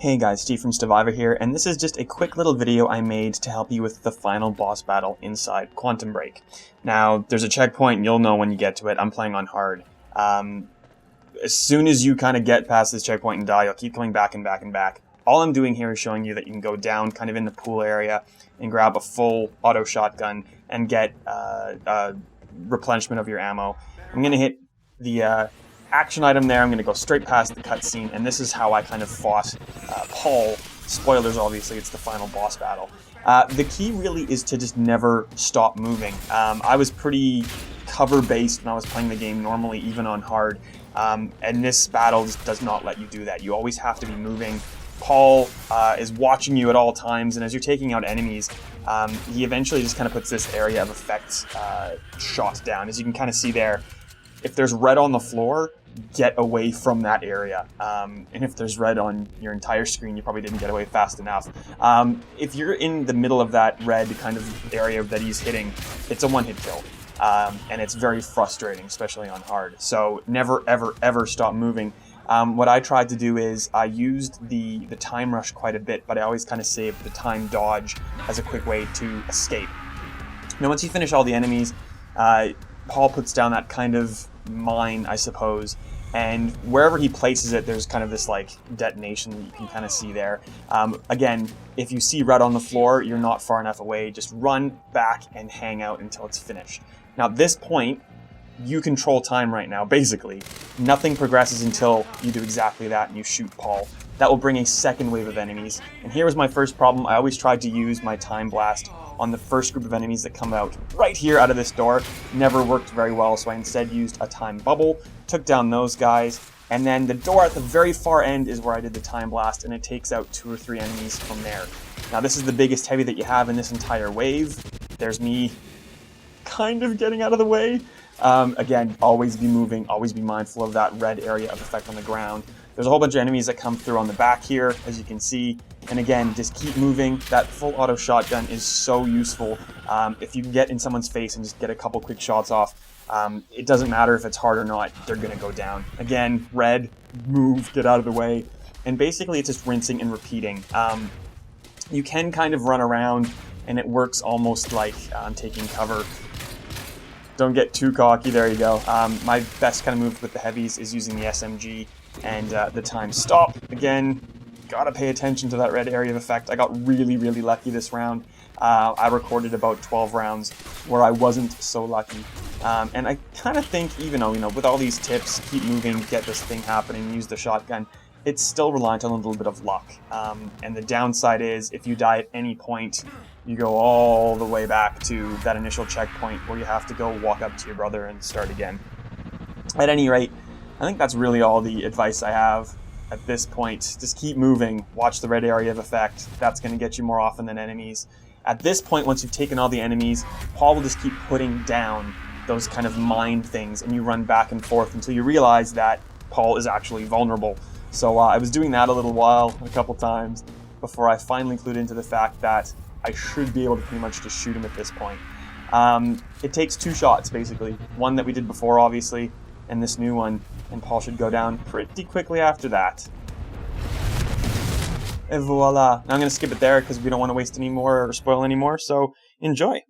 Hey guys, Steve from Stevivor here, and this is just a quick little video I made to help you with the final boss battle inside Quantum Break. Now, there's a checkpoint, and you'll know when you get to it. I'm playing on hard. As soon as you kind of get past this checkpoint and die, you'll keep coming back and back and back. All I'm doing here is showing you that you can go down kind of in the pool area and grab a full auto shotgun and get replenishment of your ammo. I'm going to hit the action item there. I'm going to go straight past the cutscene, and this is how I kind of fought Paul. Spoilers, obviously, it's the final boss battle. The key really is to just never stop moving. I was pretty cover-based when I was playing the game normally, even on hard, and this battle just does not let you do that. You always have to be moving. Paul is watching you at all times, and as you're taking out enemies, he eventually just kind of puts this area of effects shot down. As you can kind of see there, if there's red on the floor, get away from that area. And if there's red on your entire screen, you probably didn't get away fast enough. If you're in the middle of that red kind of area that he's hitting, it's a one-hit kill. And it's very frustrating, especially on hard. So never, ever, ever stop moving. What I tried to do is I used the time rush quite a bit, but I always kind of saved the time dodge as a quick way to escape. Now, once you finish all the enemies, Paul puts down that kind of mine, I suppose, and wherever he places it, there's kind of this like detonation that you can kind of see there. Again, if you see red on the floor, you're not far enough away. Just run back and hang out until it's finished. Now, at this point, you control time right now, basically. Nothing progresses until you do exactly that and you shoot Paul. That will bring a second wave of enemies. And here was my first problem. I always tried to use my time blast on the first group of enemies that come out right here out of this door. Never worked very well, so I instead used a time bubble, took down those guys, and then the door at the very far end is where I did the time blast, and it takes out 2 or 3 enemies from there. Now, this is the biggest heavy that you have in this entire wave. There's me kind of getting out of the way. Again, always be moving, always be mindful of that red area of effect on the ground. There's a whole bunch of enemies that come through on the back here, as you can see. And again, just keep moving. That full auto shotgun is so useful. If you can get in someone's face and just get a couple quick shots off, it doesn't matter if it's hard or not, they're going to go down. Again, red, move, get out of the way. And basically, it's just rinsing and repeating. You can kind of run around, and it works almost like taking cover. Don't get too cocky, there you go. My best kind of move with the heavies is using the SMG and the time stop. Again, gotta pay attention to that red area of effect. I got really, really lucky this round. I recorded about 12 rounds where I wasn't so lucky. And I kind of think, even though, with all these tips, keep moving, get this thing happening, use the shotgun, it's still reliant on a little bit of luck. And the downside is, if you die at any point, you go all the way back to that initial checkpoint where you have to go walk up to your brother and start again. At any rate, I think that's really all the advice I have at this point. Just keep moving, watch the red area of effect. That's going to get you more often than enemies. At this point, once you've taken all the enemies, Paul will just keep putting down those kind of mine things, and you run back and forth until you realize that Paul is actually vulnerable. So I was doing that a couple times, before I finally clued into the fact that I should be able to pretty much just shoot him at this point. It takes 2 shots, basically. One that we did before, obviously, and this new one, and Paul should go down pretty quickly after that. Et voila. Now I'm going to skip it there because we don't want to waste any more or spoil any more, so enjoy.